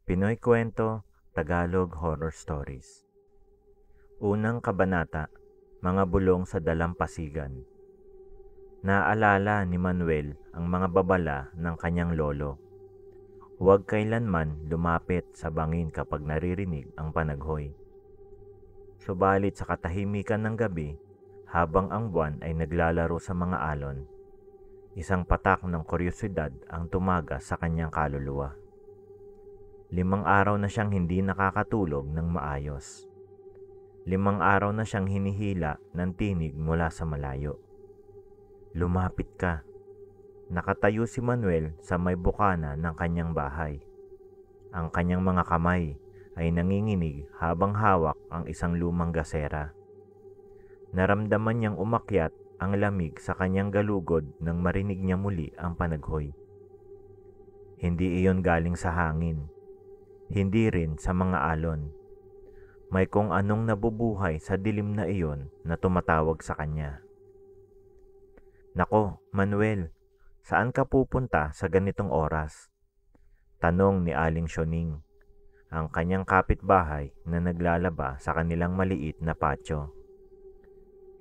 Pinoy Kwento, Tagalog Horror Stories. Unang kabanata, Mga Bulong sa Dalampasigan. Naalala ni Manuel ang mga babala ng kanyang lolo. Huwag kailanman lumapit sa bangin kapag naririnig ang panaghoy. Subalit sa katahimikan ng gabi, habang ang buwan ay naglalaro sa mga alon, isang patak ng kuryosidad ang tumaga sa kanyang kaluluwa. 5 araw na siyang hindi nakakatulog ng maayos. 5 araw na siyang hinihila ng tinig mula sa malayo. Lumapit ka. Nakatayo si Manuel sa may bukana ng kanyang bahay. Ang kanyang mga kamay ay nanginginig habang hawak ang isang lumang gasera. Naramdaman niyang umakyat ang lamig sa kanyang galugod nang marinig niya muli ang panaghoy. Hindi iyon galing sa hangin. Hindi rin sa mga alon. May kung anong nabubuhay sa dilim na iyon na tumatawag sa kanya. Nako, Manuel, saan ka pupunta sa ganitong oras? Tanong ni Aling Sioning, ang kanyang kapitbahay na naglalaba sa kanilang maliit na patio.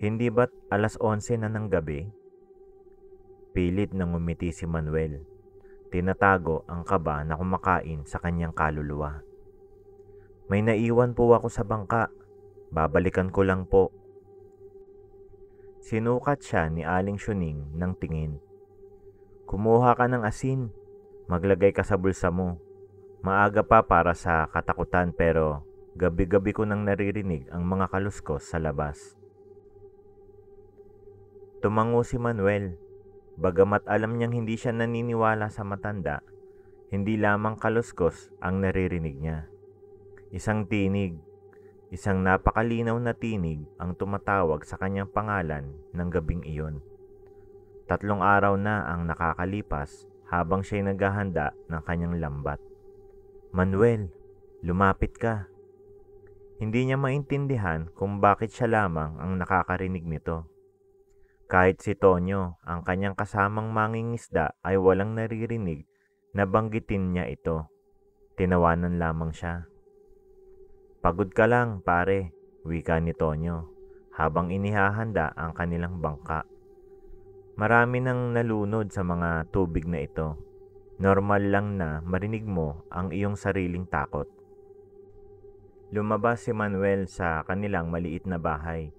Hindi ba't 11:00 na ng gabi? Pilit nang ngumiti si Manuel. Tinatago ang kaba na kumakain sa kanyang kaluluwa. May naiwan po ako sa bangka. Babalikan ko lang po. Sinukat siya ni Aling Sioning ng tingin. Kumuha ka ng asin. Maglagay ka sa bulsa mo. Maaga pa para sa katakutan pero gabi-gabi ko nang naririnig ang mga kaluskos sa labas. Tumango si Manuel. Bagamat alam niyang hindi siya naniniwala sa matanda, hindi lamang kaluskos ang naririnig niya. Isang tinig, isang napakalinaw na tinig ang tumatawag sa kanyang pangalan ng gabing iyon. 3 araw na ang nakakalipas habang siya'y naghahanda ng kanyang lambat. Manuel, lumapit ka. Hindi niya maintindihan kung bakit siya lamang ang nakakarinig nito. Kahit si Tonyo, ang kanyang kasamang mangingisda ay walang naririnig na banggitin niya ito. Tinawanan lamang siya. Pagod ka lang, pare, wika ni Tonyo, habang inihahanda ang kanilang bangka. Marami nang nalunod sa mga tubig na ito. Normal lang na marinig mo ang iyong sariling takot. Lumabas si Manuel sa kanilang maliit na bahay.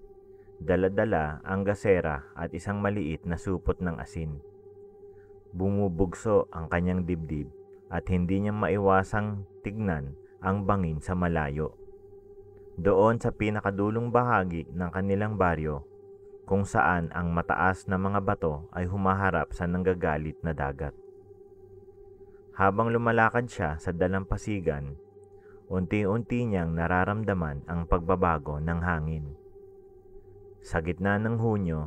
Dala-dala ang gasera at isang maliit na supot ng asin. Bumubugso ang kanyang dibdib at hindi niya maiwasang tignan ang bangin sa malayo. Doon sa pinakadulong bahagi ng kanilang baryo, kung saan ang mataas na mga bato ay humaharap sa nanggagalit na dagat. Habang lumalakad siya sa dalampasigan, unti-unti niyang nararamdaman ang pagbabago ng hangin. Sa gitna ng Hunyo,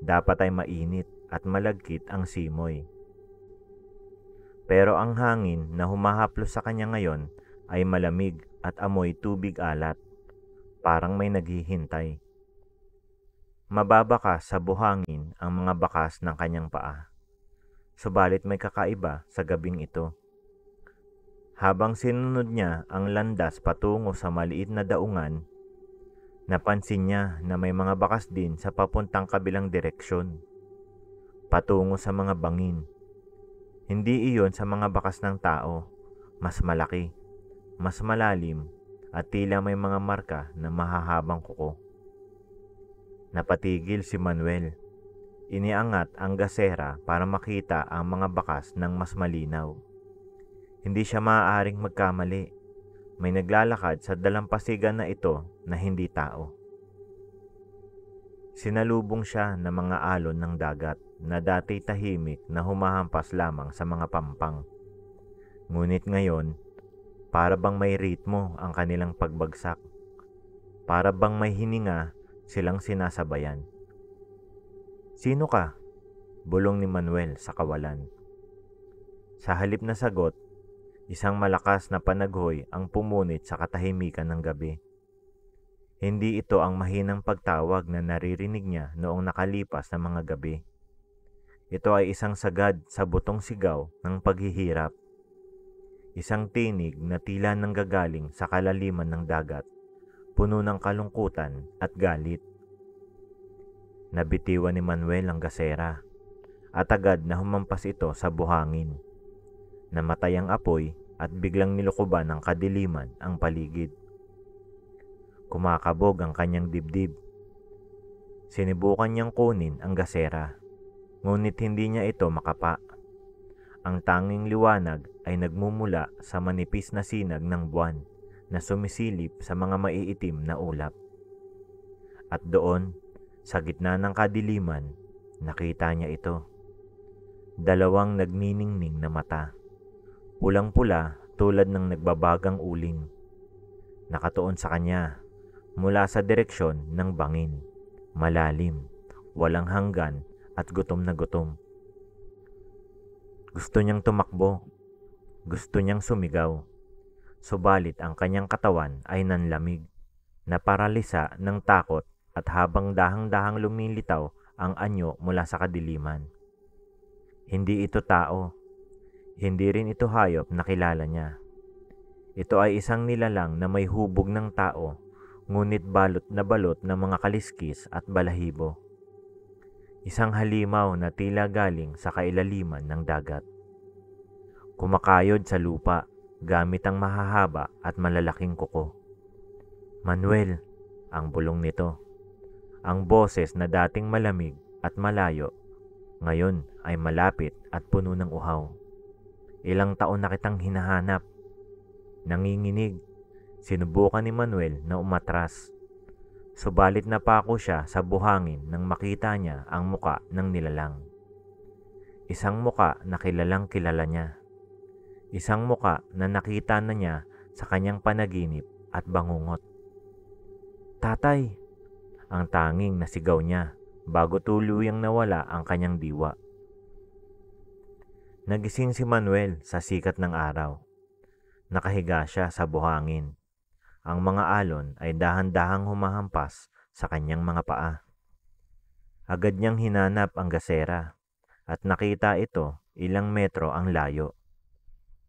dapat ay mainit at malagkit ang simoy. Pero ang hangin na humahaplos sa kanya ngayon ay malamig at amoy tubig alat, parang may naghihintay. Mababa sa buhangin ang mga bakas ng kanyang paa. Subalit may kakaiba sa gabing ito. Habang sinunod niya ang landas patungo sa maliit na daungan, napansin niya na may mga bakas din sa papuntang kabilang direksyon, patungo sa mga bangin. Hindi iyon sa mga bakas ng tao, mas malaki, mas malalim, at tila may mga marka na mahahabang kuko. Napatigil si Manuel. Iniangat ang gasera para makita ang mga bakas ng mas malinaw. Hindi siya maaaring magkamali. May naglalakad sa dalampasigan na ito na hindi tao. Sinalubong siya ng mga alon ng dagat na dati tahimik na humahampas lamang sa mga pampang. Ngunit ngayon, para bang may ritmo ang kanilang pagbagsak. Para bang may hininga silang sinasabayan. Sino ka? Bulong ni Manuel sa kawalan. Sa halip na sagot, isang malakas na panaghoy ang pumunit sa katahimikan ng gabi. Hindi ito ang mahinang pagtawag na naririnig niya noong nakalipas na mga gabi. Ito ay isang sagad sa butong sigaw ng paghihirap. Isang tinig na tila nanggagaling sa kalaliman ng dagat, puno ng kalungkutan at galit. Nabitiwan ni Manuel ang gasera at agad na humampas ito sa buhangin. Namatay ang apoy at biglang nilukuban ng kadiliman ang paligid. Kumakabog ang kanyang dibdib. Sinubukan niyang kunin ang gasera, ngunit hindi niya ito makapa. Ang tanging liwanag ay nagmumula sa manipis na sinag ng buwan na sumisilip sa mga maiitim na ulap. At doon, sa gitna ng kadiliman, nakita niya ito. Dalawang nagniningning na mata, pulang-pula tulad ng nagbabagang uling. Nakatuon sa kanya mula sa direksyon ng bangin, malalim, walang hanggan at gutom na gutom. Gusto niyang tumakbo, gusto niyang sumigaw, subalit ang kanyang katawan ay nanlamig, naparalisa ng takot at habang dahang-dahang lumilitaw ang anyo mula sa kadiliman. Hindi ito tao, hindi rin ito hayop na kilala niya. Ito ay isang nilalang na may hubog ng tao, ngunit balot ng mga kaliskis at balahibo. Isang halimaw na tila galing sa kailaliman ng dagat. Kumakayod sa lupa gamit ang mahahaba at malalaking kuko. Manuel, ang bulong nito. Ang boses na dating malamig at malayo, ngayon ay malapit at puno ng uhaw. Ilang taon na kitang hinahanap. Nanginginig, sinubukan ni Manuel na umatras. Subalit napako siya sa buhangin nang makita niya ang muka ng nilalang. Isang muka na kilalang kilala niya. Isang muka na nakita na niya sa kanyang panaginip at bangungot. Tatay! Ang tanging nasigaw niya bago tuluyang nawala ang kanyang diwa. Nagising si Manuel sa sikat ng araw. Nakahiga siya sa buhangin. Ang mga alon ay dahan-dahang humahampas sa kanyang mga paa. Agad niyang hinanap ang gasera at nakita ito ilang metro ang layo.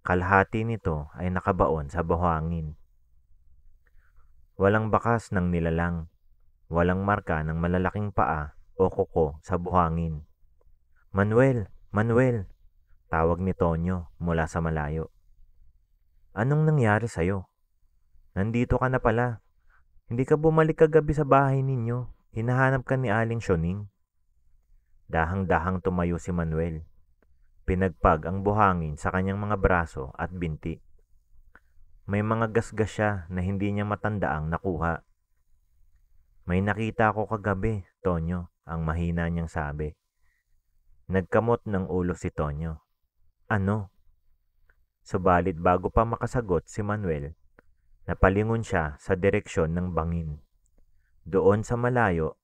Kalahati nito ay nakabaon sa buhangin. Walang bakas ng nilalang, walang marka ng malalaking paa o kuko sa buhangin. Manuel! Manuel! Tawag ni Tonyo mula sa malayo. Anong nangyari sa'yo? Nandito ka na pala. Hindi ka bumalik kagabi sa bahay ninyo. Hinahanap ka ni Aling Sioning. Dahang-dahang tumayo si Manuel. Pinagpag ang buhangin sa kanyang mga braso at binti. May mga gasgas siya na hindi niya matandaang nakuha. May nakita ko kagabi, Tonyo, ang mahina niyang sabi. Nagkamot ng ulo si Tonyo. Ano? Subalit bago pa makasagot si Manuel, napalingon siya sa direksyon ng bangin. Doon sa malayo,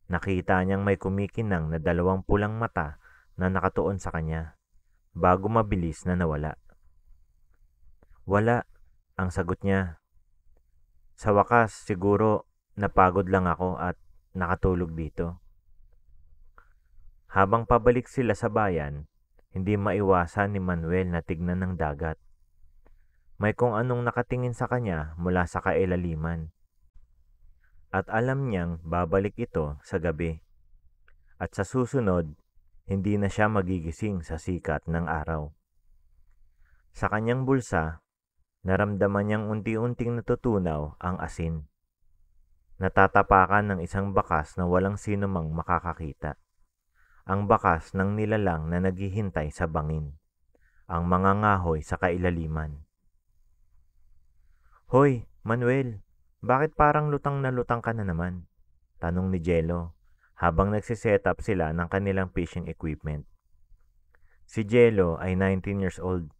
nakita niyang may kumikinang na dalawang pulang mata na nakatuon sa kanya, bago mabilis na nawala. Wala, ang sagot niya. Sa wakas, siguro napagod lang ako at nakatulog dito. Habang pabalik sila sa bayan, hindi maiwasan ni Manuel na tignan ng dagat. May kung anong nakatingin sa kanya mula sa kailaliman. At alam niyang babalik ito sa gabi. At sa susunod, hindi na siya magigising sa sikat ng araw. Sa kanyang bulsa, naramdaman niyang unti-unting natutunaw ang asin. Natatapakan ng isang bakas na walang sino mang makakakita. Ang bakas ng nilalang na naghihintay sa bangin. Ang mga ngahoy sa kailaliman. Hoy, Manuel, bakit parang lutang na lutang ka na naman? Tanong ni Jello habang nagsiset up sila ng kanilang fishing equipment. Si Jello ay 19 years old.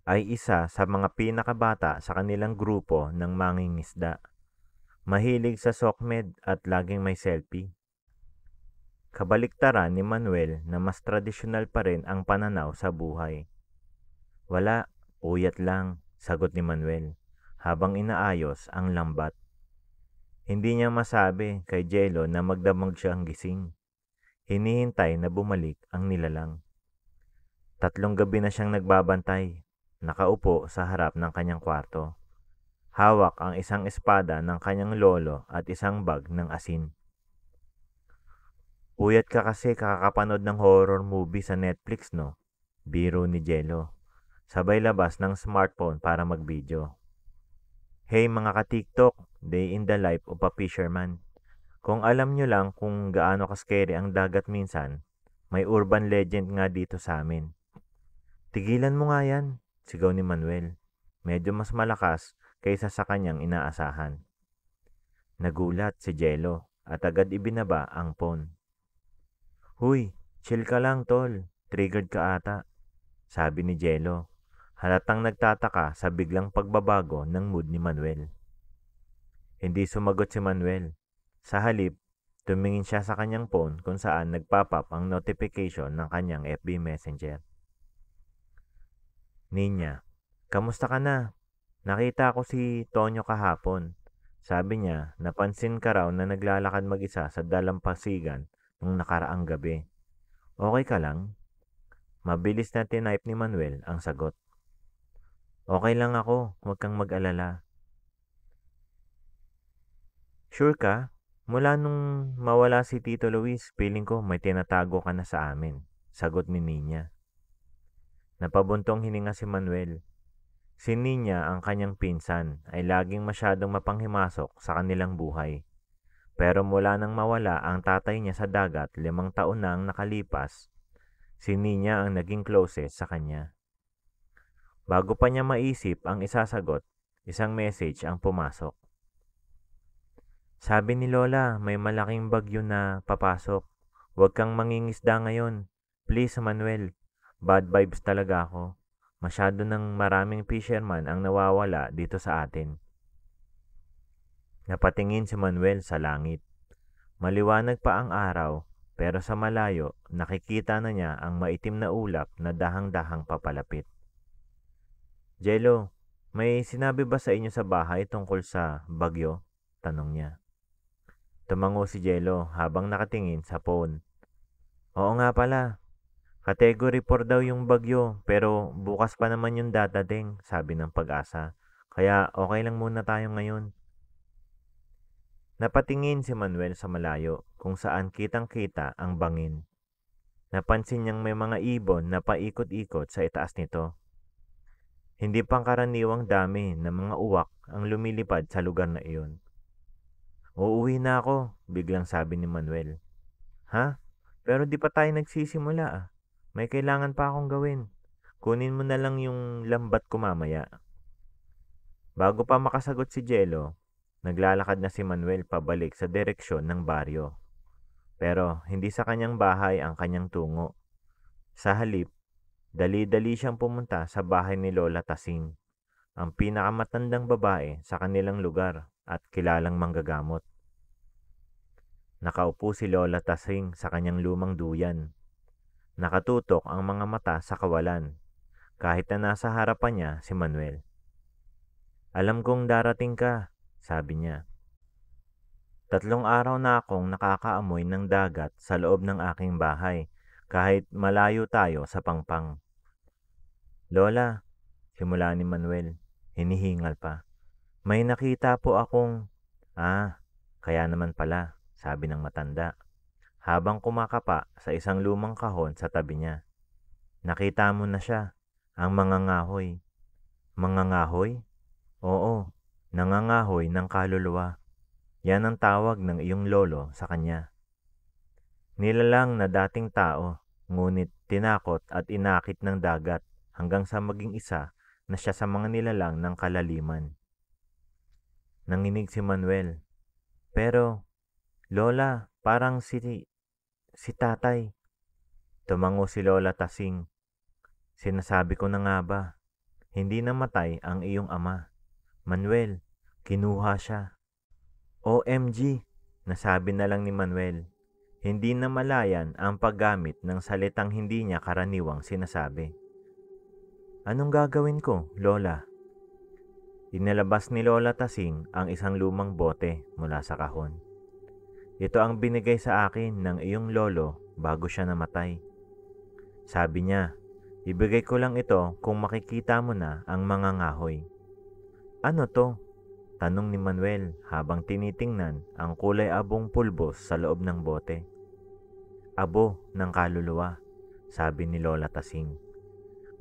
Ay isa sa mga pinakabata sa kanilang grupo ng mangingisda. Mahilig sa sokmed at laging may selfie. Kabaliktaran ni Manuel na mas tradisyonal pa rin ang pananaw sa buhay. Wala, puyat lang, sagot ni Manuel habang inaayos ang lambat. Hindi niya masabi kay Jello na magdamag siyang gising. Hinihintay na bumalik ang nilalang. 3 gabi na siyang nagbabantay. nakaupo sa harap ng kanyang kwarto. Hawak ang isang espada ng kanyang lolo at isang bag ng asin. Puyat ka kasi kakapanood ng horror movie sa Netflix, no? Biro ni Jello. Sabay labas ng smartphone para mag-video. Hey mga ka-TikTok, day in the life of a fisherman. Kung alam nyo lang kung gaano ka-scary ang dagat minsan, may urban legend nga dito sa amin. Tigilan mo nga yan, sigaw ni Manuel. Medyo mas malakas kaysa sa kanyang inaasahan. Nagulat si Jello at agad ibinaba ang phone. Huy, chill ka lang tol, triggered ka ata, sabi ni Jello. Halatang nagtataka sa biglang pagbabago ng mood ni Manuel. Hindi sumagot si Manuel. Sa halip, tumingin siya sa kanyang phone kung saan nagpop-up ang notification ng kanyang FB Messenger. Ninya, kamusta ka na? Nakita ko si Tonyo kahapon. Sabi niya, napansin ka raw na naglalakad mag-isa sa dalampasigan nung nakaraang gabi. Okay ka lang? Mabilis na tinype ni Manuel ang sagot. Okay lang ako, huwag kang mag-alala. Sure ka? Mula nung mawala si Tito Luis, feeling ko may tinatago ka na sa amin, sagot ni Ninya. Napabuntong hininga si Manuel. Si Ninya, ang kanyang pinsan, ay laging masyadong mapanghimasok sa kanilang buhay. Pero mula nang mawala ang tatay niya sa dagat 5 taon na ang nakalipas, si Ninya ang naging closest sa kanya. Bago pa niya maisip ang isasagot, isang message ang pumasok. Sabi ni Lola, may malaking bagyo na papasok. Huwag kang mangingisda ngayon. Please, Manuel. Bad vibes talaga ako. Masyado ng maraming fisherman ang nawawala dito sa atin. Napatingin si Manuel sa langit. Maliwanag pa ang araw, pero sa malayo nakikita na niya ang maitim na ulap na dahang-dahang papalapit. Jello, may sinabi ba sa inyo sa bahay tungkol sa bagyo? Tanong niya. Tumango si Jello habang nakatingin sa phone. Oo nga pala. Category 4 daw yung bagyo pero bukas pa naman yung dadating, sabi ng Pag-asa. Kaya okay lang muna tayo ngayon. Napatingin si Manuel sa malayo kung saan kitang-kita ang bangin. Napansin niyang may mga ibon na paikot-ikot sa itaas nito. Hindi pangkaraniwang dami ng mga uwak ang lumilipad sa lugar na iyon. Uuwi na ako, biglang sabi ni Manuel. Ha? Pero di pa tayo nagsisimula ah. May kailangan pa akong gawin. Kunin mo na lang yung lambat ko mamaya. Bago pa makasagot si Jello, naglalakad na si Manuel pabalik sa direksyon ng baryo. Pero hindi sa kanyang bahay ang kanyang tungo. Sa halip, dali-dali siyang pumunta sa bahay ni Lola Tasing, ang pinakamatandang babae sa kanilang lugar at kilalang manggagamot. Nakaupo si Lola Tasing sa kanyang lumang duyan. Nakatutok ang mga mata sa kawalan, kahit na nasa harapan niya si Manuel. Alam kong darating ka, sabi niya. 3 araw na akong nakakaamoy ng dagat sa loob ng aking bahay, kahit malayo tayo sa pangpang. Lola, simula ni Manuel, hinihingal pa. May nakita po akong... kaya naman pala, sabi ng matanda, habang kumakapa sa isang lumang kahon sa tabi niya. Nakita mo na siya, ang mangangahoy. Mangangahoy? Oo, nangangahoy ng kaluluwa. Yan ang tawag ng iyong lolo sa kanya. Nilalang na dating tao, ngunit tinakot at inakit ng dagat hanggang sa maging isa na siya sa mga nilalang ng kalaliman. Nanginig si Manuel. Pero, Lola, parang si tatay. Tumango si Lola Tasing. Sinasabi ko na nga ba, hindi namatay ang iyong ama. Manuel, kinuha siya. OMG, nasabi na lang ni Manuel. Hindi na malayan ang paggamit ng salitang hindi niya karaniwang sinasabi. Anong gagawin ko, Lola? Inilabas ni Lola Tasing ang isang lumang bote mula sa kahon. Ito ang binigay sa akin ng iyong lolo bago siya namatay. Sabi niya, Ibigay ko lang ito kung makikita mo na ang mga ngahoy. Ano to? Tanong ni Manuel habang tinitingnan ang kulay abong pulbos sa loob ng bote. Abo ng kaluluwa, sabi ni Lola Tasing.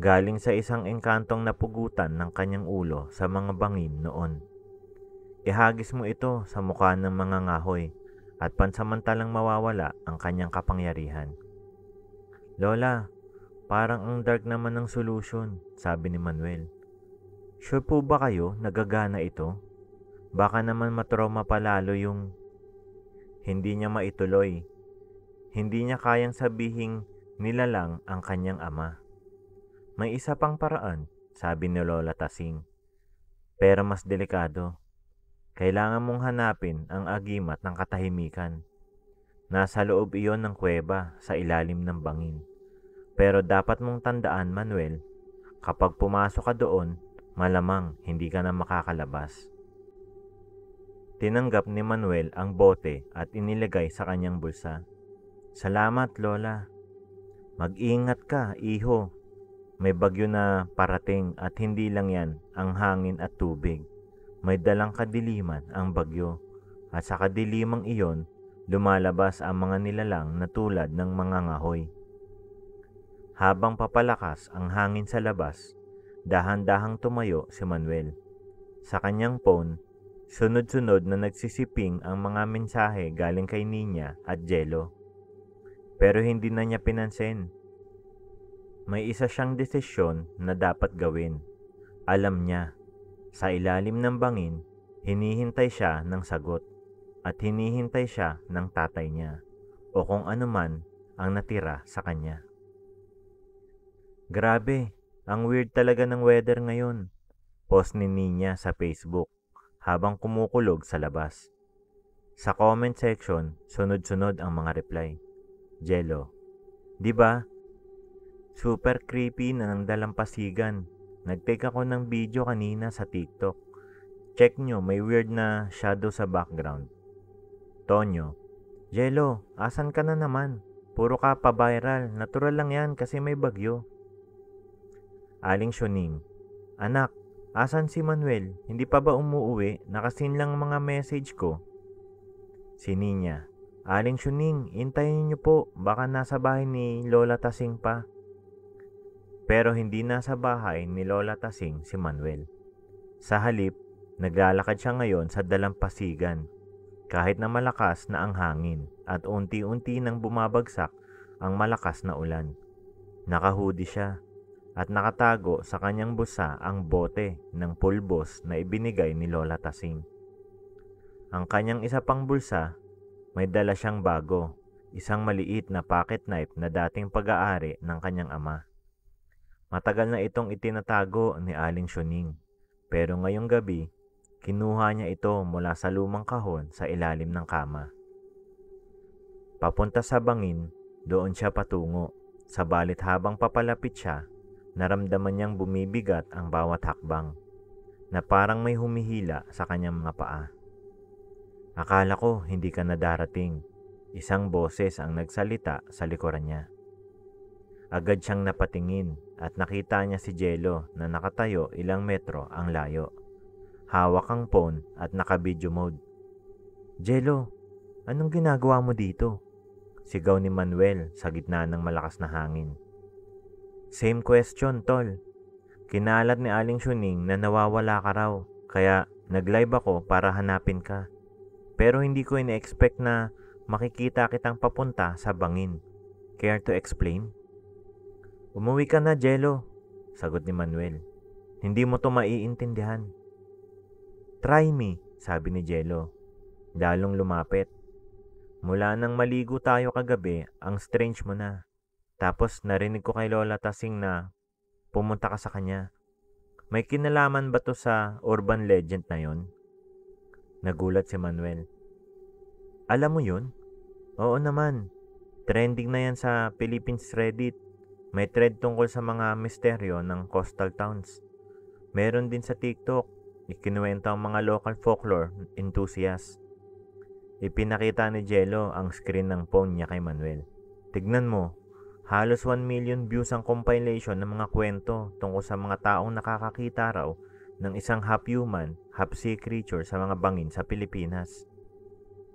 Galing sa isang engkantong napugutan ng kanyang ulo sa mga bangin noon. Ihagis mo ito sa mukha ng mga ngahoy at pansamantalang mawawala ang kanyang kapangyarihan. Lola, parang ang dark naman ng solution, sabi ni Manuel. Sure po ba kayo nagagana ito? Baka naman matroma palalo yung hindi niya maituloy. Hindi niya kayang sabihing nilalang ang kanyang ama. May isa pang paraan, sabi ni Lola Tasing. Pero mas delikado. Kailangan mong hanapin ang agimat ng katahimikan. Nasa loob iyon ng kuweba sa ilalim ng bangin. Pero dapat mong tandaan, Manuel, kapag pumasok ka doon, malamang hindi ka na makakalabas. Tinanggap ni Manuel ang bote at inilagay sa kanyang bulsa. Salamat, Lola. Mag-ingat ka, iho. May bagyo na parating at hindi lang yan ang hangin at tubig. May dalang kadiliman ang bagyo at sa kadilimang iyon, lumalabas ang mga nilalang na tulad ng mga ngahoy. Habang papalakas ang hangin sa labas, dahan-dahang tumayo si Manuel. Sa kanyang phone, sunod-sunod na nagsisiping ang mga mensahe galing kay Nina at Jello. Pero hindi na niya pinansin. May isa siyang desisyon na dapat gawin. Alam niya, sa ilalim ng bangin, hinihintay siya ng sagot at hinihintay siya ng tatay niya o kung ano man ang natira sa kanya. Grabe, ang weird talaga ng weather ngayon, post ni Nina sa Facebook habang kumukulog sa labas. Sa comment section, sunod-sunod ang mga reply. Jello, di ba? Super creepy na ng dalampasigan. Nag-take ako ng video kanina sa TikTok. Check nyo, may weird na shadow sa background. Tonyo, Jello, asan ka na naman? Puro ka pa-viral. Natural lang yan kasi may bagyo. Aling Shuning, anak, asan si Manuel? Hindi pa ba umuuwi? Nakasin lang mga message ko. Si Nina, Aling Shuning, intayin niyo po. Baka nasa bahay ni Lola Tasing pa. Pero hindi nasa bahay ni Lola Tasing si Manuel. Sa halip, naglalakad siya ngayon sa dalampasigan. Kahit na malakas na ang hangin at unti-unti nang bumabagsak ang malakas na ulan. Nakahoodie siya at nakatago sa kanyang busa ang bote ng pulbos na ibinigay ni Lola Tasing. Ang kanyang isa pang bulsa, may dala siyang bago, isang maliit na pocket knife na dating pag-aari ng kanyang ama. Matagal na itong itinatago ni Aling Shuning, pero ngayong gabi, kinuha niya ito mula sa lumang kahon sa ilalim ng kama. Papunta sa bangin, doon siya patungo, sabalit habang papalapit siya, naramdaman niyang bumibigat ang bawat hakbang, na parang may humihila sa kanyang mga paa. Akala ko hindi ka na darating, isang boses ang nagsalita sa likuran niya. Agad siyang napatingin at nakita niya si Jello na nakatayo ilang metro ang layo. Hawak ang phone at naka-video mode. Jello, anong ginagawa mo dito? Sigaw ni Manuel sa gitna ng malakas na hangin. Same question, tol. Kinalat ni Aling Shuning na nawawala ka raw, kaya nag-live ako para hanapin ka. Pero hindi ko ina-expect na makikita kitang papunta sa bangin. Care to explain? Umuwi ka na, Jello, sagot ni Manuel. Hindi mo to maiintindihan. Try me, sabi ni Jello, lalong lumapit. Mula nang maligo tayo kagabi, ang strange mo na. Tapos narinig ko kay Lola Tasing na pumunta ka sa kanya. May kinalaman ba to sa urban legend na yon? Nagulat si Manuel. Alam mo yun? Oo naman. Trending na yan sa Philippines Reddit. May thread tungkol sa mga misteryo ng coastal towns. Meron din sa TikTok. Ikinuwento ang mga local folklore enthusiasts. Ipinakita ni Jello ang screen ng phone niya kay Manuel. Tignan mo, Halos 1 million views ang compilation ng mga kwento tungkol sa mga taong nakakakita raw ng isang half-human, half-sea creature sa mga bangin sa Pilipinas.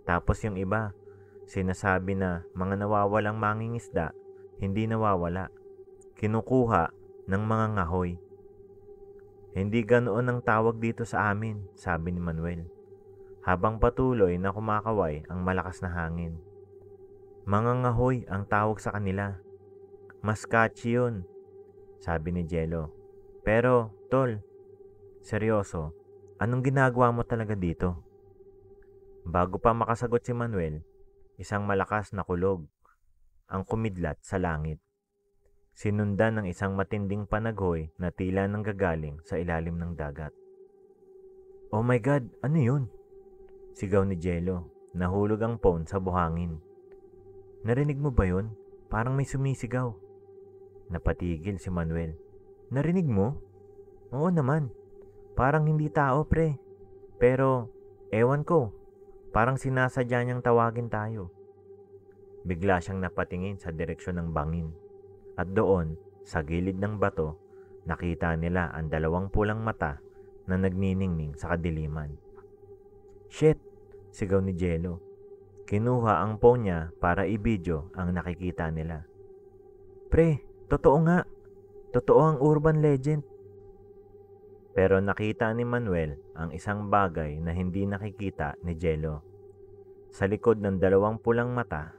Tapos yung iba, sinasabi na mga nawawalang mangingisda, hindi nawawala. Kinukuha ng mga ngahoy. Hindi ganoon ang tawag dito sa amin, sabi ni Manuel, habang patuloy na kumakaway ang malakas na hangin. Mga ngahoy ang tawag sa kanila. Mas catchy yun, sabi ni Jello. Pero, tol, seryoso, anong ginagawa mo talaga dito? Bago pa makasagot si Manuel, isang malakas na kulog ang kumidlat sa langit. Sinundan ng isang matinding panaghoy na tila nanggagaling sa ilalim ng dagat. Oh my God, ano yun? Sigaw ni Jello. Nahulog ang phone sa buhangin. Narinig mo ba yun? Parang may sumisigaw. Napatigil si Manuel. Narinig mo? Oo naman. Parang hindi tao, pre. Pero, ewan ko. Parang sinasadya niyang tawagin tayo. Bigla siyang napatingin sa direksyon ng bangin. At doon, sa gilid ng bato, nakita nila ang 2 pulang mata na nagniningning sa kadiliman. Shit! Sigaw ni Jello. Kinuha ang phone niya para i-video ang nakikita nila. Pre, totoo nga. Totoo ang urban legend. Pero nakita ni Manuel ang isang bagay na hindi nakikita ni Jello. Sa likod ng 2 pulang mata,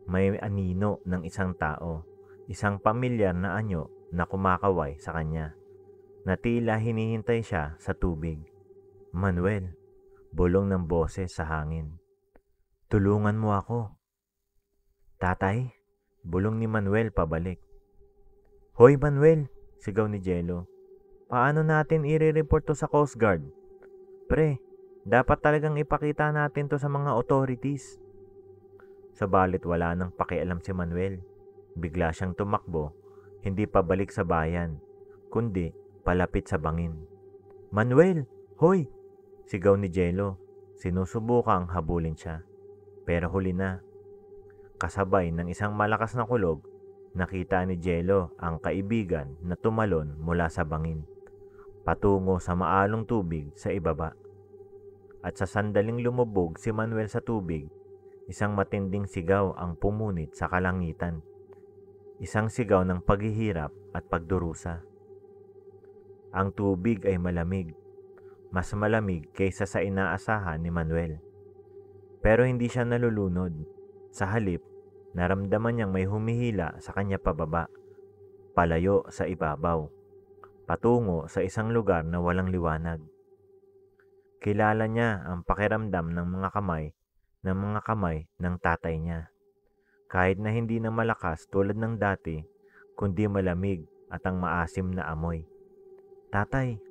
may anino ng isang tao. Isang pamilyar na anyo na kumakaway sa kanya, na tila hinihintay siya sa tubig. Manuel, bulong ng boses sa hangin. Tulungan mo ako. Tatay, bulong ni Manuel pabalik. Hoy Manuel, sigaw ni Jello. Paano natin i-report to sa Coast Guard? Pre, dapat talagang ipakita natin to sa mga authorities. Sabalit wala nang pakialam si Manuel. Bigla siyang tumakbo, hindi pabalik sa bayan, kundi palapit sa bangin. Manuel! Hoy! Sigaw ni Jello. Sinusubukang habulin siya. Pero huli na. Kasabay ng isang malakas na kulog, nakita ni Jello ang kaibigan na tumalon mula sa bangin, patungo sa maalong tubig sa ibaba. At sa sandaling lumubog si Manuel sa tubig, isang matinding sigaw ang pumunit sa kalangitan. Isang sigaw ng paghihirap at pagdurusa. Ang tubig ay malamig. Mas malamig kaysa sa inaasahan ni Manuel. Pero hindi siya nalulunod. Sa halip, naramdaman niyang may humihila sa kanya pababa, palayo sa ibabaw, patungo sa isang lugar na walang liwanag. Kilala niya ang pakiramdam ng mga kamay ng tatay niya. Kahit na hindi na malakas tulad ng dati, kundi malamig at ang maasim na amoy. Tatay,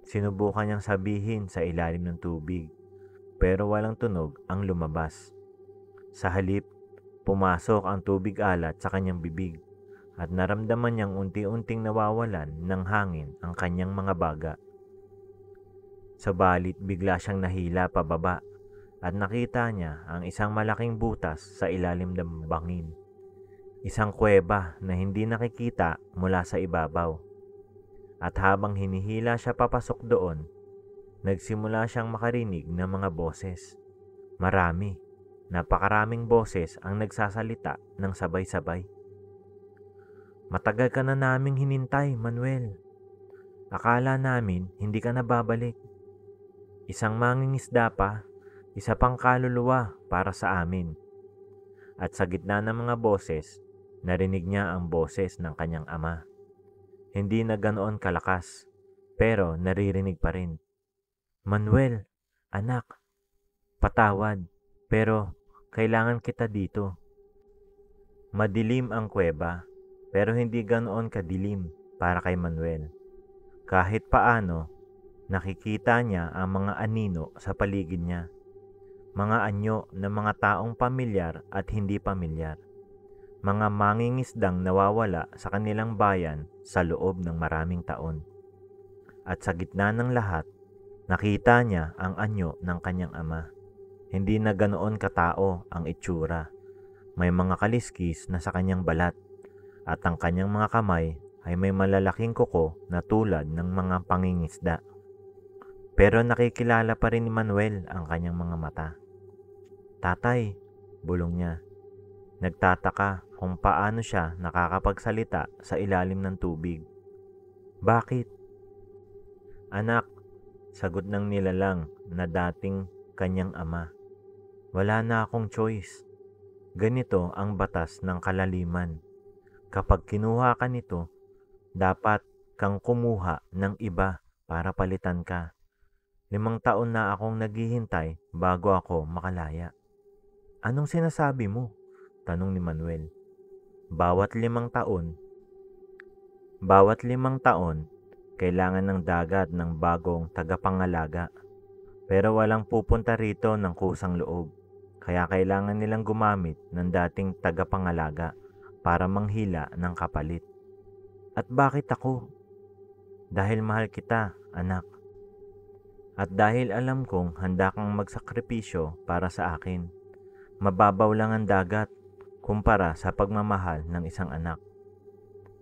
sinubukan niyang sabihin sa ilalim ng tubig, pero walang tunog ang lumabas. Sa halip, pumasok ang tubig alat sa kanyang bibig at naramdaman niyang unti-unting nawawalan ng hangin ang kanyang mga baga. Sabalit bigla siyang nahila pababa at nakita niya ang isang malaking butas sa ilalim ng bangin. Isang kuweba na hindi nakikita mula sa ibabaw. At habang hinihila siya papasok doon, nagsimula siyang makarinig ng mga boses. Napakaraming boses ang nagsasalita ng sabay-sabay. Matagal ka na naming hinintay, Manuel. Akala namin hindi ka na babalik. Isang mangingisda pa, isa pang kaluluwa para sa amin. At sa gitna ng mga boses, narinig niya ang boses ng kanyang ama. Hindi na ganoon kalakas, pero naririnig pa rin. Manuel, anak, patawad, pero kailangan kita dito. Madilim ang kuweba, pero hindi ganoon kadilim para kay Manuel. Kahit paano, nakikita niya ang mga anino sa paligid niya. Mga anyo ng mga taong pamilyar at hindi pamilyar. Mga mangingisdang nawawala sa kanilang bayan sa loob ng maraming taon. At sa gitna ng lahat, nakita niya ang anyo ng kanyang ama. Hindi na ganoon katao ang itsura. May mga kaliskis na sa kanyang balat at ang kanyang mga kamay ay may malalaking kuko na tulad ng mga pangingisda. Pero nakikilala pa rin ni Manuel ang kanyang mga mata. "Tatay," bulong niya. Nagtataka kung paano siya nakakapagsalita sa ilalim ng tubig. "Bakit?" "Anak," sagot ng nilalang na dating kanyang ama. "Wala na akong choice. Ganito ang batas ng kalaliman. Kapag kinuha ka nito, dapat kang kumuha ng iba para palitan ka. 5 taon na akong naghihintay bago ako makalaya." "Anong sinasabi mo?" tanong ni Manuel. Bawat 5 taon, kailangan ng dagat ng bagong tagapangalaga. Pero walang pupunta rito ng kusang loob. Kaya kailangan nilang gumamit ng dating tagapangalaga para manghila ng kapalit. "At bakit ako?" "Dahil mahal kita, anak. At dahil alam kong handa kang magsakripisyo para sa akin. Mababaw lang ang dagat kumpara sa pagmamahal ng isang anak."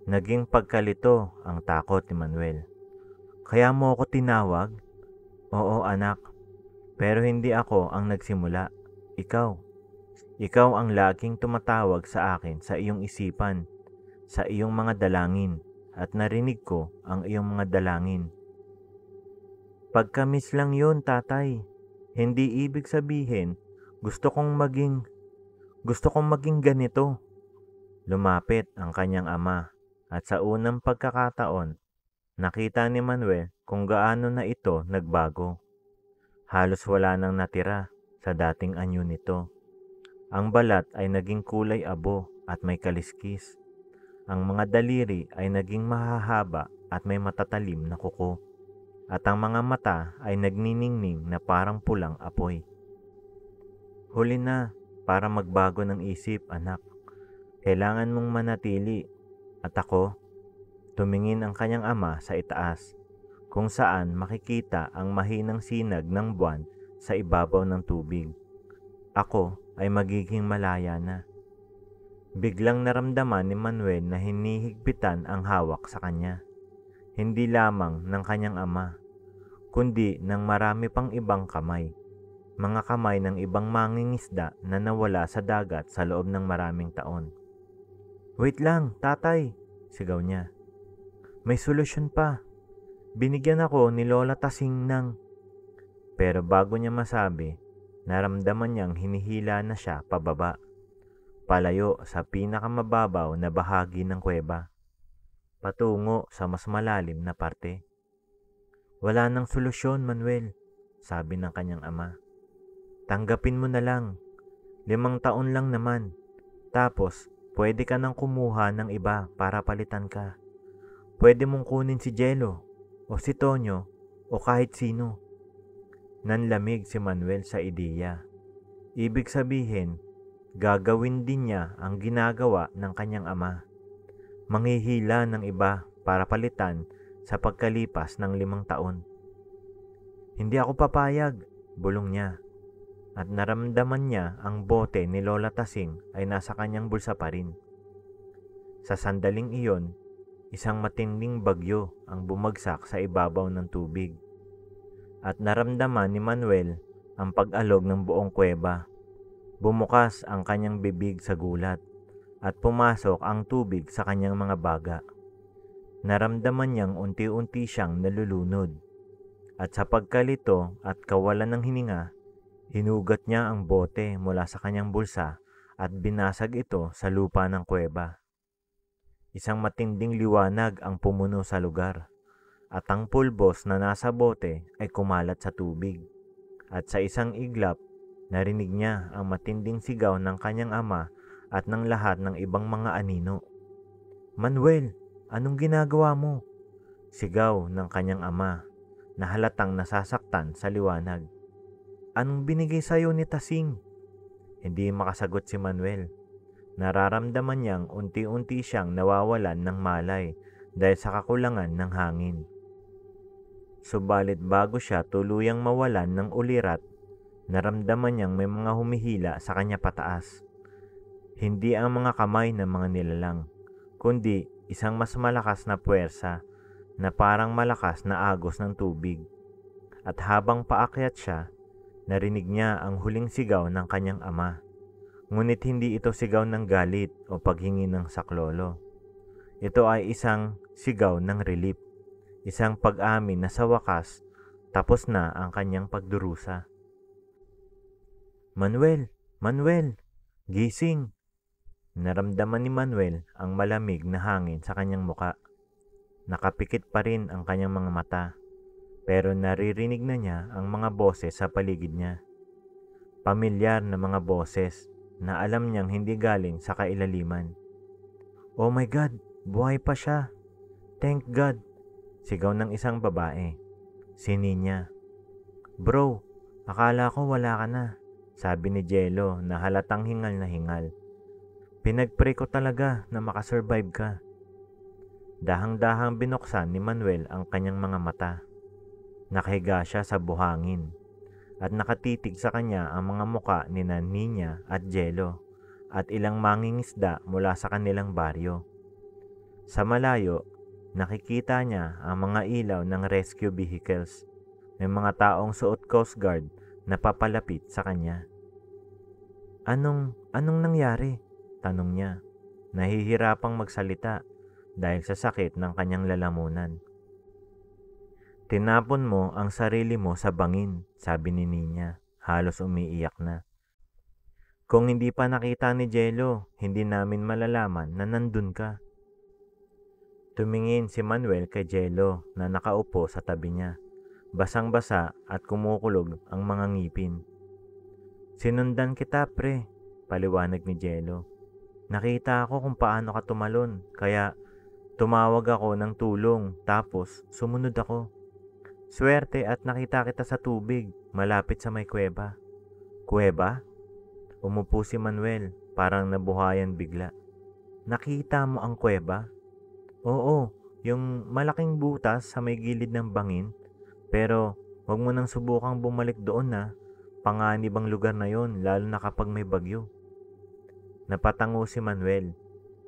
Naging pagkalito ang takot ni Manuel. "Kaya mo ako tinawag?" "Oo, anak. Pero hindi ako ang nagsimula. Ikaw. Ikaw ang laging tumatawag sa akin sa iyong isipan, sa iyong mga dalangin, at narinig ko ang iyong mga dalangin." "Pagkamis lang yun, tatay. Hindi ibig sabihin gusto kong maging ganito." Lumapit ang kanyang ama at sa unang pagkakataon, nakita ni Manuel kung gaano na ito nagbago. Halos wala nang natira sa dating anyo nito. Ang balat ay naging kulay abo at may kaliskis. Ang mga daliri ay naging mahahaba at may matatalim na kuko. At ang mga mata ay nagniningning na parang pulang apoy. "Huli na para magbago ng isip, anak. Kailangan mong manatili." At ako, tumingin ang kanyang ama sa itaas, kung saan makikita ang mahinang sinag ng buwan sa ibabaw ng tubig. "Ako ay magiging malaya na." Biglang naramdaman ni Manuel na hinihigpitan ang hawak sa kanya. Hindi lamang ng kanyang ama, kundi ng marami pang ibang kamay. Mga kamay ng ibang mangingisda na nawala sa dagat sa loob ng maraming taon. "Wait lang, tatay!" sigaw niya. "May solusyon pa. Binigyan ako ni Lola Tasing ng..." Pero bago niya masabi, naramdaman niyang hinihila na siya pababa, palayo sa pinakamababaw na bahagi ng kuweba, patungo sa mas malalim na parte. "Wala nang solusyon, Manuel," sabi ng kanyang ama. "Tanggapin mo na lang. 5 taon lang naman. Tapos, pwede ka nang kumuha ng iba para palitan ka. Pwede mong kunin si Jello, o si Tonyo, o kahit sino." Nanlamig si Manuel sa ideya. Ibig sabihin, gagawin din niya ang ginagawa ng kanyang ama. Manghihila ng iba para palitan sa pagkalipas ng 5 taon. "Hindi ako papayag," bulong niya. At naramdaman niya ang bote ni Lola Tasing ay nasa kanyang bulsa pa rin. Sa sandaling iyon, isang matinding bagyo ang bumagsak sa ibabaw ng tubig. At naramdaman ni Manuel ang pag-alog ng buong kuweba. Bumukas ang kanyang bibig sa gulat at pumasok ang tubig sa kanyang mga baga. Naramdaman niyang unti-unti siyang nalulunod. At sa pagkalito at kawalan ng hininga, hinugat niya ang bote mula sa kanyang bulsa at binasag ito sa lupa ng kuweba. Isang matinding liwanag ang pumuno sa lugar, at ang pulbos na nasa bote ay kumalat sa tubig. At sa isang iglap, narinig niya ang matinding sigaw ng kanyang ama at ng lahat ng ibang mga anino. "Manuel, anong ginagawa mo?" sigaw ng kanyang ama na halatang nasasaktan sa liwanag. "Anong binigay sa'yo ni Tasing?" Hindi makasagot si Manuel. Nararamdaman niyang unti-unti siyang nawawalan ng malay dahil sa kakulangan ng hangin. Subalit bago siya tuluyang mawalan ng ulirat, naramdaman niyang may mga humihila sa kanya pataas. Hindi ang mga kamay ng mga nilalang, kundi isang mas malakas na puwersa na parang malakas na agos ng tubig. At habang paakyat siya, narinig niya ang huling sigaw ng kanyang ama. Ngunit hindi ito sigaw ng galit o paghingi ng saklolo. Ito ay isang sigaw ng relief, isang pag-amin na sa wakas tapos na ang kanyang pagdurusa. Manuel! Manuel! Gising! Naramdaman ni Manuel ang malamig na hangin sa kanyang muka. Nakapikit pa rin ang kanyang mga mata, pero naririnig na niya ang mga boses sa paligid niya. Pamilyar na mga boses na alam niyang hindi galing sa kailaliman. Oh my God! Buhay pa siya! Thank God! Sigaw ng isang babae. Si Nina. Bro, akala ko wala ka na, sabi ni Jello na halatang hingal na hingal. Pinagpray ko talaga na makasurvive ka. Dahang-dahang binuksan ni Manuel ang kanyang mga mata. Nakahiga siya sa buhangin at nakatitig sa kanya ang mga muka ni Nina at Jello at ilang mangingisda mula sa kanilang baryo. Sa malayo, nakikita niya ang mga ilaw ng rescue vehicles. May mga taong suot Coast Guard na papalapit sa kanya. Anong nangyari? Tanong niya. Nahihirapang magsalita dahil sa sakit ng kanyang lalamunan. Tinapon mo ang sarili mo sa bangin, sabi ni Nina, halos umiiyak na. Kung hindi pa nakita ni Jello, hindi namin malalaman na nandun ka. Tumingin si Manuel kay Jello na nakaupo sa tabi niya. Basang-basa at kumukulog ang mga ngipin. Sinundan kita pre, paliwanag ni Jello. Nakita ako kung paano ka tumalon, kaya tumawag ako ng tulong tapos sumunod ako. Swerte at nakita kita sa tubig, malapit sa may kuweba. Kuweba? Umupo si Manuel, parang nabuhayan bigla. Nakita mo ang kuweba? Oo, yung malaking butas sa may gilid ng bangin. Pero wag mo nang subukang bumalik doon na. Panganib ang lugar na yon, lalo na kapag may bagyo. Napatango si Manuel.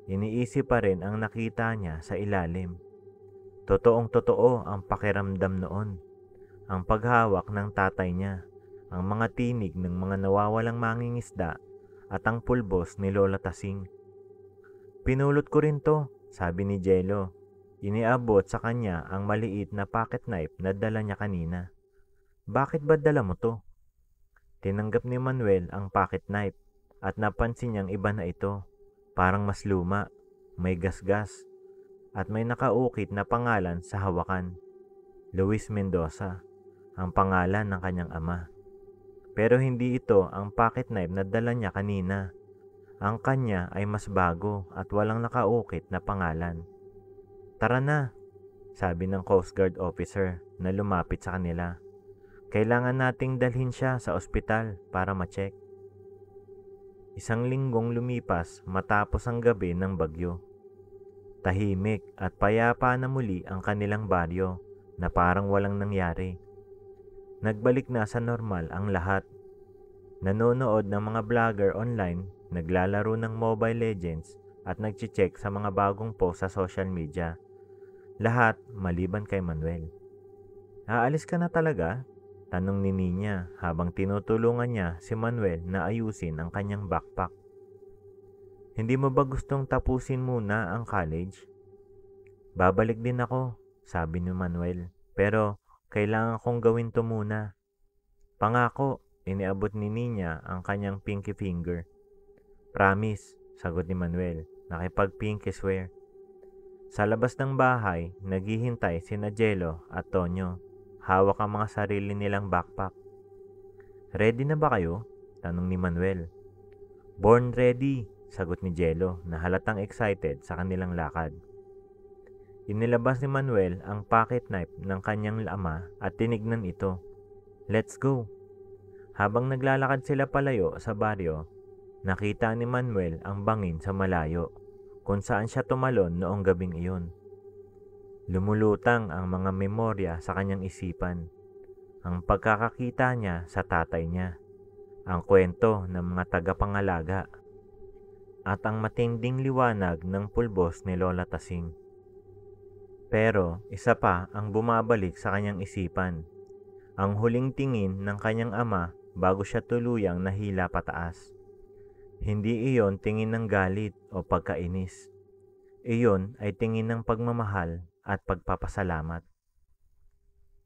Iniisip pa rin ang nakita niya sa ilalim. Totoong totoo ang pakiramdam noon. Ang paghawak ng tatay niya, ang mga tinig ng mga nawawalang mangingisda at ang pulbos ni Lola Tasing. Pinulot ko rin to, sabi ni Jello. Iniabot sa kanya ang maliit na pocket knife na dala niya kanina. Bakit ba dala mo to? Tinanggap ni Manuel ang pocket knife at napansin niyang iba na ito. Parang mas luma, may gasgas, at may nakaukit na pangalan sa hawakan. Luis Mendoza, ang pangalan ng kanyang ama. Pero hindi ito ang pocket knife na dala niya kanina. Ang kanya ay mas bago at walang nakaukit na pangalan. Tara na, sabi ng Coast Guard officer na lumapit sa kanila. Kailangan nating dalhin siya sa ospital para ma-check. Isang linggong lumipas matapos ang gabi ng bagyo. Tahimik at payapa na muli ang kanilang baryo na parang walang nangyari. Nagbalik na sa normal ang lahat. Nanonood ng mga vlogger online, naglalaro ng Mobile Legends at nagche-check sa mga bagong post sa social media. Lahat maliban kay Manuel. Aalis ka na talaga? Tanong ni Nina habang tinutulungan niya si Manuel na ayusin ang kanyang backpack. Hindi mo ba gustong tapusin muna ang college? Babalik din ako, sabi ni Manuel. Pero kailangan kong gawin to muna. Pangako, iniabot ni Nina ang kanyang pinky finger. Promise, sagot ni Manuel, nakipag-pinky swear. Sa labas ng bahay, naghihintay sina Jello at Tonyo. Hawak ang mga sarili nilang backpack. Ready na ba kayo? Tanong ni Manuel. Born ready, sagot ni Jello na halatang excited sa kanilang lakad. Inilabas ni Manuel ang pocket knife ng kanyang ama at tinignan ito. Let's go! Habang naglalakad sila palayo sa baryo, nakita ni Manuel ang bangin sa malayo kung saan siya tumalon noong gabing iyon. Lumulutang ang mga memorya sa kanyang isipan. Ang pagkakakita niya sa tatay niya. Ang kwento ng mga tagapangalaga. at ang matinding liwanag ng pulbos ni Lola Tasing. Pero isa pa ang bumabalik sa kanyang isipan, ang huling tingin ng kanyang ama bago siya tuluyang nahila pataas. Hindi iyon tingin ng galit o pagkainis. Iyon ay tingin ng pagmamahal at pagpapasalamat.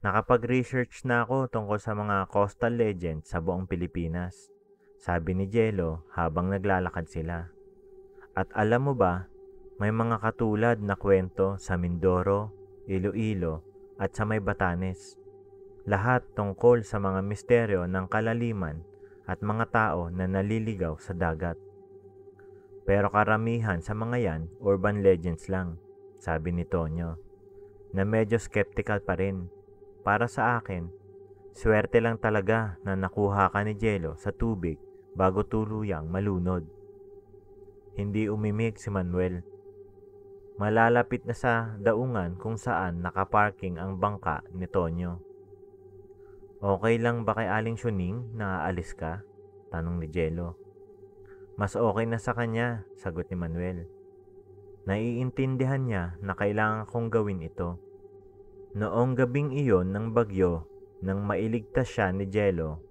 Nakapag-research na ako tungkol sa mga coastal legends sa buong Pilipinas, sabi ni Jello habang naglalakad sila. At alam mo ba, may mga katulad na kwento sa Mindoro, Iloilo at sa may Batanes. Lahat tungkol sa mga misteryo ng kalaliman at mga tao na naliligaw sa dagat. Pero karamihan sa mga yan, urban legends lang, sabi ni Tonyo, na medyo skeptical pa rin. Para sa akin, swerte lang talaga na nakuha ka ni Jello sa tubig bago tuluyang malunod. Hindi umimik si Manuel. Malalapit na sa daungan kung saan nakaparking ang bangka ni Tonyo. Okay lang ba kay Aling Syuning na aalis ka? Tanong ni Jello. Mas okay na sa kanya, sagot ni Manuel. Naiintindihan niya na kailangan kong gawin ito. Noong gabing iyon ng bagyo, nang mailigtas siya ni Jello,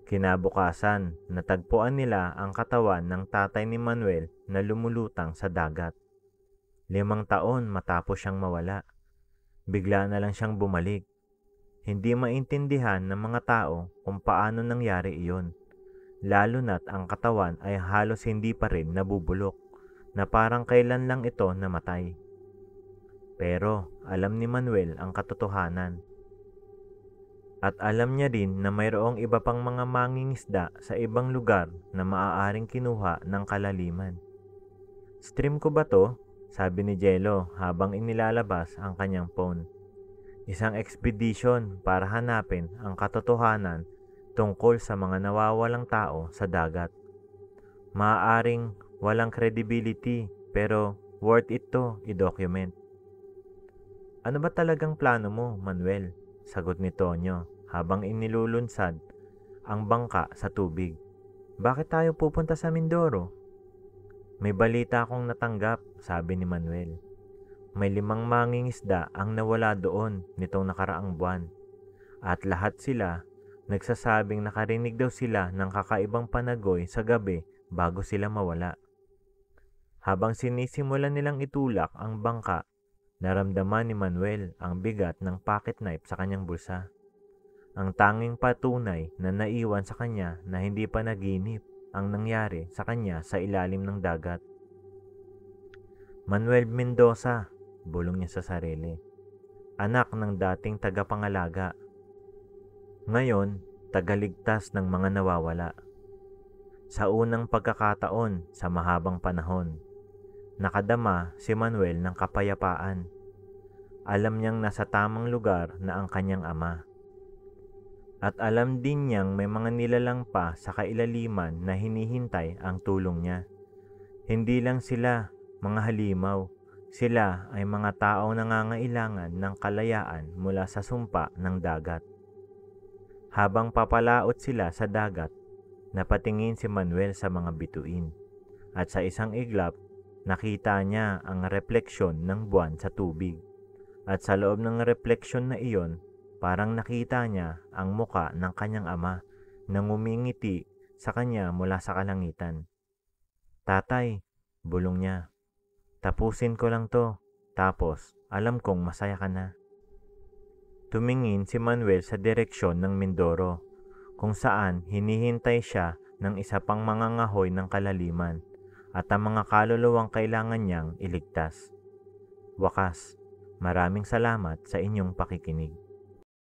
kinabukasan natagpuan nila ang katawan ng tatay ni Manuel na lumulutang sa dagat. 5 taon matapos siyang mawala. Bigla na lang siyang bumalik. Hindi maintindihan ng mga tao kung paano nangyari iyon, lalo na't ang katawan ay halos hindi pa rin nabubulok, na parang kailan lang ito namatay. Pero alam ni Manuel ang katotohanan. At alam niya din na mayroong iba pang mga mangingisda sa ibang lugar na maaaring kinuha ng kalaliman. Stream ko ba to? Sabi ni Jello habang inilalabas ang kanyang phone. Isang expedition para hanapin ang katotohanan tungkol sa mga nawawalang tao sa dagat. Maaaring walang credibility pero worth it to i-document. Ano ba talagang plano mo, Manuel? Sagot ni Tonyo habang inilulunsad ang bangka sa tubig. Bakit tayo pupunta sa Mindoro? May balita akong natanggap, sabi ni Manuel. May 5 mangingisda ang nawala doon nitong nakaraang buwan. At lahat sila nagsasabing nakarinig daw sila ng kakaibang panagoy sa gabi bago sila mawala. Habang sinisimulan nilang itulak ang bangka, naramdaman ni Manuel ang bigat ng pocket knife sa kanyang bulsa. Ang tanging patunay na naiwan sa kanya na hindi pa naginip ang nangyari sa kanya sa ilalim ng dagat. Manuel Mendoza, bulong niya sa sarili. Anak ng dating tagapangalaga. Ngayon, tagaligtas ng mga nawawala. Sa unang pagkakataon sa mahabang panahon, nakadama si Manuel ng kapayapaan. Alam niyang nasa tamang lugar na ang kanyang ama. At alam din niyang may mga nilalang pa sa kailaliman na hinihintay ang tulong niya. Hindi lang sila mga halimaw. Sila ay mga taong nangangailangan ng kalayaan mula sa sumpa ng dagat. Habang papalaot sila sa dagat, napatingin si Manuel sa mga bituin. At sa isang iglap, nakita niya ang refleksyon ng buwan sa tubig. At sa loob ng refleksyon na iyon, parang nakita niya ang muka ng kanyang ama na ngumingiti sa kanya mula sa kalangitan. Tatay, bulong niya. Tapusin ko lang to, tapos alam kong masaya ka na. Tumingin si Manuel sa direksyon ng Mindoro, kung saan hinihintay siya ng isa pang mangangahoy ng kalaliman at ang mga kaluluwang kailangan niyang iligtas. Wakas, maraming salamat sa inyong pakikinig.